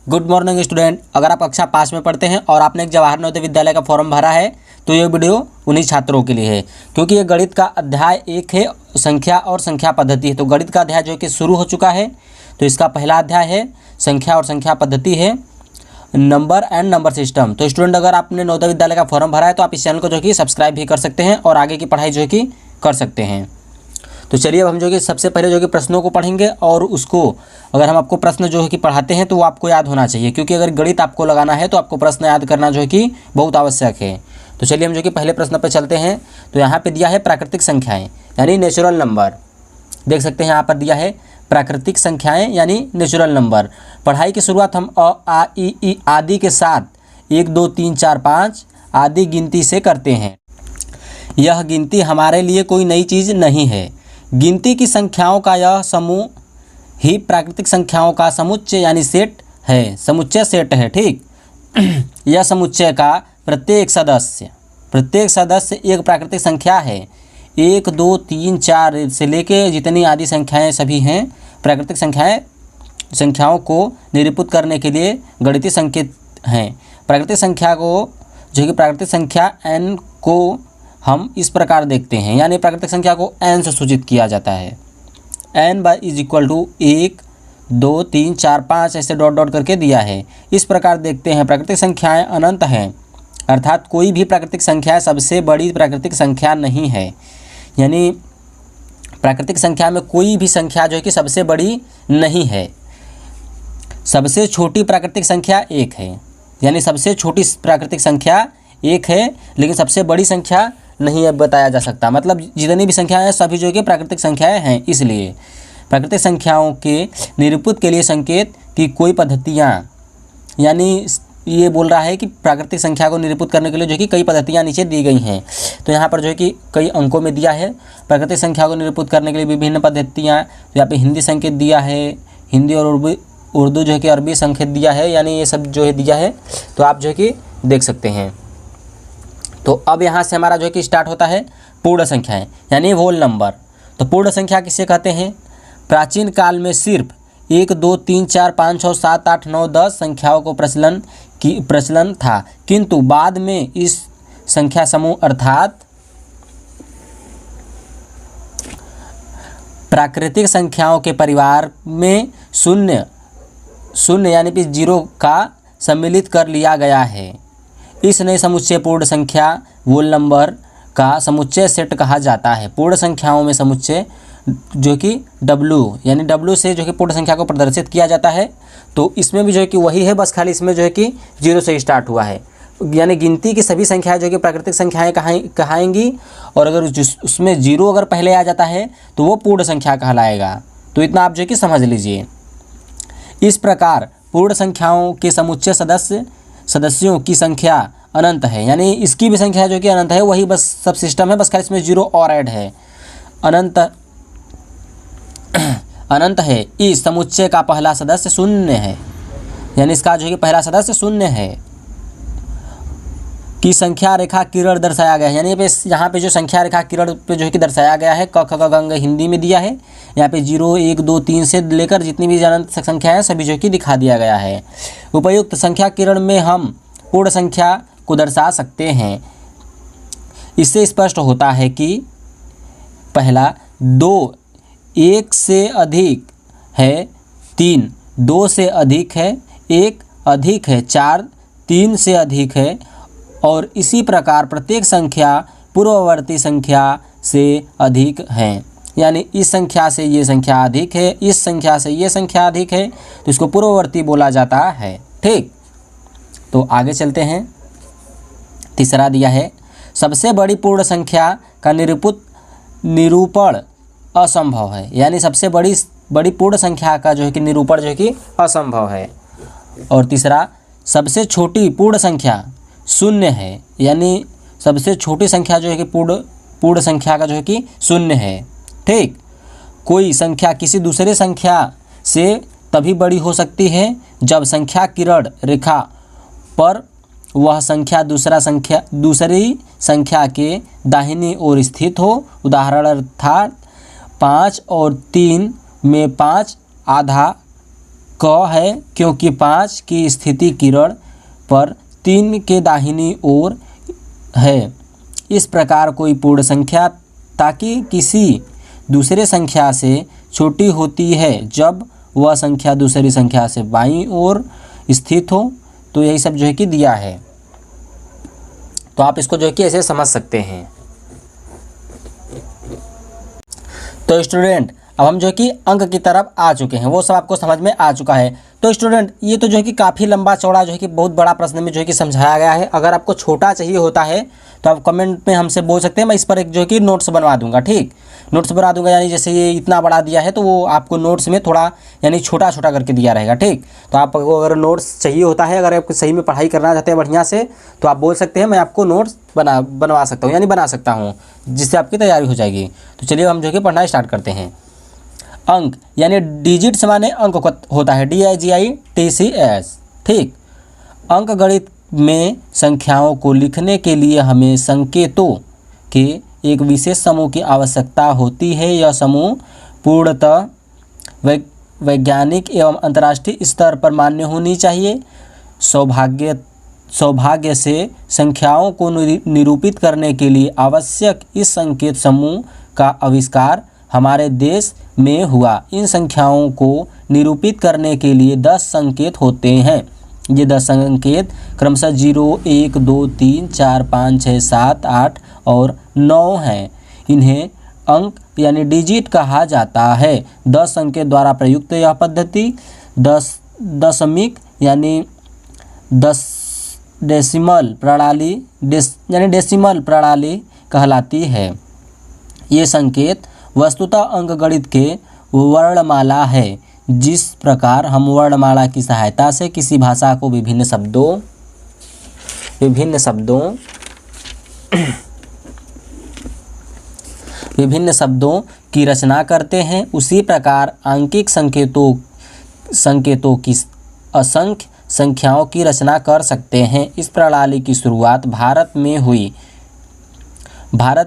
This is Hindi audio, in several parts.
Good morning student. अगर आप कक्षा 5 में पढ़ते हैं और आपने एक जवाहर नवोदय विद्यालय का फॉर्म भरा है तो ये वीडियो उन्हीं छात्रों के लिए है, क्योंकि ये गणित का अध्याय 1 है, संख्या और संख्या पद्धति है। तो गणित का अध्याय जो कि शुरू हो चुका है, तो इसका पहला अध्याय है संख्या और संख्या पद्धति है, नंबर एंड नंबर सिस्टम। तो स्टूडेंट, अगर आपने नवोदय विद्यालय का फॉर्म भरा है तो आप इस चैनल को जो कि सब्सक्राइब भी कर सकते हैं और आगे की पढ़ाई जो कि कर सकते हैं। तो चलिए अब हम जो कि सबसे पहले जो कि प्रश्नों को पढ़ेंगे, और उसको अगर हम आपको प्रश्न जो है कि पढ़ाते हैं तो वो आपको याद होना चाहिए, क्योंकि अगर गणित आपको लगाना है तो आपको प्रश्न याद करना जो है कि बहुत आवश्यक है। तो चलिए हम जो कि पहले प्रश्न पर चलते हैं। तो यहाँ पे दिया है प्राकृतिक संख्याएं यानी नेचुरल नंबर। देख सकते हैं यहाँ पर दिया है प्राकृतिक संख्याएं यानी नेचुरल नंबर। पढ़ाई की शुरुआत हम अ आ इ ई आदि के साथ 1 2 3 4 5 आदि गिनती से करते हैं। यह गिनती हमारे लिए कोई नई चीज़ नहीं है। गिनती की संख्याओं का यह समूह ही प्राकृतिक संख्याओं का समुच्चय यानी सेट है, समुच्चय सेट है। ठीक यह समुच्चय का प्रत्येक सदस्य एक प्राकृतिक संख्या है। 1 2 3 4 से लेके जितनी आदि संख्याएं सभी हैं प्राकृतिक संख्याओं को निरूपित करने के लिए गणितीय संकेत हैं। प्राकृतिक संख्या को जो कि प्राकृतिक संख्या n को हम इस प्रकार देखते हैं, यानी प्राकृतिक संख्या को n से सूचित किया जाता है। n इज इक्वल टू 1 2 3 4 5 ऐसे डॉट डॉट करके दिया है। इस प्रकार देखते हैं प्राकृतिक संख्याएं अनंत हैं, अर्थात कोई भी प्राकृतिक संख्या सबसे बड़ी प्राकृतिक संख्या नहीं है। यानी प्राकृतिक संख्या में कोई भी संख्या जो है कि सबसे बड़ी नहीं है। सबसे छोटी प्राकृतिक संख्या 1 है, यानी सबसे छोटी प्राकृतिक संख्या 1 है, लेकिन सबसे बड़ी संख्या नहीं है बताया जा सकता। मतलब जितनी भी संख्याएं हैं सभी जो कि प्राकृतिक संख्याएं हैं। इसलिए प्राकृतिक संख्याओं के निरूपित के लिए संकेत की कोई पद्धतियां, यानी ये बोल रहा है कि प्राकृतिक संख्या को निरूपित करने के लिए जो कि कई पद्धतियां नीचे दी गई हैं। तो यहाँ पर जो है कि कई अंकों में दिया है प्राकृतिक संख्या को निरूपित करने के लिए विभिन्न पद्धतियाँ। यहाँ पे हिंदी संकेत दिया है, हिंदी और उर्दू जो है कि अरबी संकेत दिया है, यानी ये सब जो है दिया है। तो आप जो है कि देख सकते हैं। तो अब यहाँ से हमारा जो है कि स्टार्ट होता है पूर्ण संख्याएं यानी होल नंबर। तो पूर्ण संख्या किसे कहते हैं? प्राचीन काल में सिर्फ 1 2 3 4 5 6 7 8 9 10 संख्याओं को प्रचलन था, किंतु बाद में इस संख्या समूह अर्थात प्राकृतिक संख्याओं के परिवार में शून्य यानी कि 0 का सम्मिलित कर लिया गया है। इस नए समुच्चय पूर्ण संख्या होल नंबर का समुच्चय सेट कहा जाता है। पूर्ण संख्याओं में समुच्चय जो कि W यानी W से जो कि पूर्ण संख्या को प्रदर्शित किया जाता है। तो इसमें भी जो है कि वही है, बस खाली इसमें जो है कि 0 से स्टार्ट हुआ है। यानी गिनती की सभी संख्याएं जो कि प्राकृतिक संख्याएं कहाएंगी, और अगर उसमें 0 अगर पहले आ जाता है तो वो पूर्ण संख्या कहलाएगा। तो इतना आप जो है कि समझ लीजिए। इस प्रकार पूर्ण संख्याओं के समुच्चय सदस्यों की संख्या अनंत है, यानी इसकी भी संख्या जो कि अनंत है, वही बस सब सिस्टम है, बस खाली इसमें 0 और ऐड है। अनंत है। इस समुच्चय का पहला सदस्य शून्य है, यानी इसका जो कि पहला सदस्य शून्य है की संख्या रेखा किरण दर्शाया गया है। यानी यहाँ पे जो संख्या रेखा किरण पे जो है कि दर्शाया गया है, क ख ग घ हिंदी में दिया है। यहाँ पे 0 1 2 3 से लेकर जितनी भी अनंत संख्या है सभी जो कि दिखा दिया गया है। उपयुक्त संख्या किरण में हम पूर्ण संख्या को दर्शा सकते हैं। इससे स्पष्ट होता है कि पहला 2 1 से अधिक है, 3 2 से अधिक है, 1 अधिक है, 4 3 से अधिक है, और इसी प्रकार प्रत्येक संख्या पूर्ववर्ती संख्या से अधिक है। यानी इस संख्या से ये संख्या अधिक है, इस संख्या से ये संख्या अधिक है, तो इसको पूर्ववर्ती बोला जाता है। ठीक, तो आगे चलते हैं। तीसरा दिया है सबसे बड़ी पूर्ण संख्या का निरूपण असंभव है, यानी सबसे बड़ी पूर्ण संख्या का जो है कि निरूपण जो है कि असंभव है। और तीसरा सबसे छोटी पूर्ण संख्या शून्य है, यानी सबसे छोटी संख्या जो है कि पूर्ण संख्या का जो है कि शून्य है। ठीक, कोई संख्या किसी दूसरे संख्या से तभी बड़ी हो सकती है जब संख्या किरण रेखा पर वह संख्या दूसरी संख्या के दाहिनी ओर स्थित हो। उदाहरण अर्थात 5 और 3 में 5 आधा क है क्योंकि 5 की स्थिति किरण पर 3 के दाहिनी ओर है। इस प्रकार कोई पूर्ण संख्या ताकि किसी दूसरे संख्या से छोटी होती है जब वह संख्या दूसरी संख्या से बाईं ओर स्थित हो। तो यही सब जो है कि दिया है, तो आप इसको जो है कि ऐसे समझ सकते हैं। तो स्टूडेंट अब हम जो है कि अंक की तरफ आ चुके हैं, वो सब आपको समझ में आ चुका है। तो स्टूडेंट ये तो जो है कि काफ़ी लंबा चौड़ा जो है कि बहुत बड़ा प्रश्न में जो है कि समझाया गया है। अगर आपको छोटा चाहिए होता है तो आप कमेंट में हमसे बोल सकते हैं, मैं इस पर एक जो है कि नोट्स बनवा दूंगा। ठीक, नोट्स बना दूंगा, यानी जैसे ये इतना बड़ा दिया है तो वो आपको नोट्स में थोड़ा यानी छोटा छोटा करके दिया रहेगा। ठीक, तो आपको अगर नोट्स चाहिए होता है, अगर आप सही में पढ़ाई करना चाहते हैं बढ़िया से, तो आप बोल सकते हैं, मैं आपको नोट्स बनवा सकता हूँ, यानी बना सकता हूँ, जिससे आपकी तैयारी हो जाएगी। तो चलिए हम जो है कि पढ़ना स्टार्ट करते हैं। अंक यानी डिजिट्स माने अंक होता है, DIGITCS। ठीक, अंक गणित में संख्याओं को लिखने के लिए हमें संकेतों के एक विशेष समूह की आवश्यकता होती है। यह समूह पूर्णतः वैज्ञानिक एवं अंतर्राष्ट्रीय स्तर पर मान्य होनी चाहिए। सौभाग्य से संख्याओं को निरूपित करने के लिए आवश्यक इस संकेत समूह का आविष्कार हमारे देश में हुआ। इन संख्याओं को निरूपित करने के लिए 10 संकेत होते हैं। ये 10 संकेत क्रमशः 0, 1, 2, 3, 4, 5, 6, 7, 8 और 9 हैं। इन्हें अंक यानी डिजिट कहा जाता है। 10 संकेत द्वारा प्रयुक्त यह पद्धति दशमिक यानी डेसिमल प्रणाली कहलाती है। ये संकेत वस्तुतः अंकगणित के वर्णमाला है। जिस प्रकार हम वर्णमाला की सहायता से किसी भाषा को विभिन्न शब्दों की रचना करते हैं, उसी प्रकार आंकिक संकेतों की असंख्य संख्याओं की रचना कर सकते हैं। इस प्रणाली की शुरुआत भारत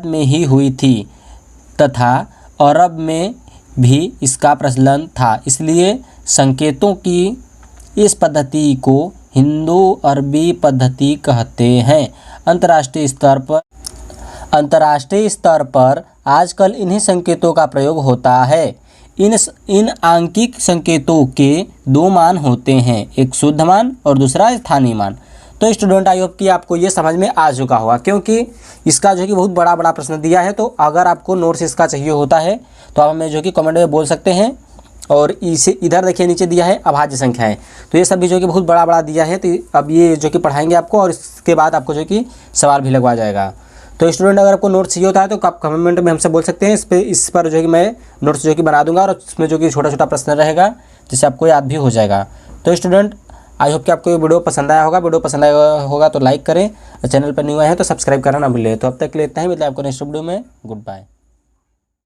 में ही हुई थी तथा अरब में भी इसका प्रचलन था। इसलिए संकेतों की इस पद्धति को हिंदू अरबी पद्धति कहते हैं। अंतर्राष्ट्रीय स्तर पर आजकल इन्हीं संकेतों का प्रयोग होता है। इन आंकिक संकेतों के 2 मान होते हैं, एक शुद्ध मान और दूसरा स्थानीय मान। तो स्टूडेंट आई होप कि आपको ये समझ में आ चुका होगा, क्योंकि इसका जो कि बहुत बड़ा प्रश्न दिया है। तो अगर आपको नोट्स इसका चाहिए होता है तो आप हमें जो कि कमेंट में बोल सकते हैं। और इसे इधर देखिए नीचे दिया है अभाज्य संख्याएं, तो ये सब भी जो कि बहुत बड़ा दिया है। तो अब ये जो कि पढ़ाएंगे आपको, और इसके बाद आपको जो कि सवाल भी लगवा जाएगा। तो स्टूडेंट अगर आपको नोट्स चाहिए होता है तो आप कमेंट में हमसे बोल सकते हैं। इस पर जो है कि मैं नोट्स जो कि बना दूंगा, और उसमें जो कि छोटा प्रश्न रहेगा जिससे आपको याद भी हो जाएगा। तो स्टूडेंट आई होप कि आपको ये वीडियो पसंद आया होगा। वीडियो पसंद आया होगा तो लाइक करें, चैनल पर न्यू आए हैं तो सब्सक्राइब करना ना भूलें। तो अब तक के लिए इतना ही, मिलते हैं आपको नेक्स्ट वीडियो में। Good bye.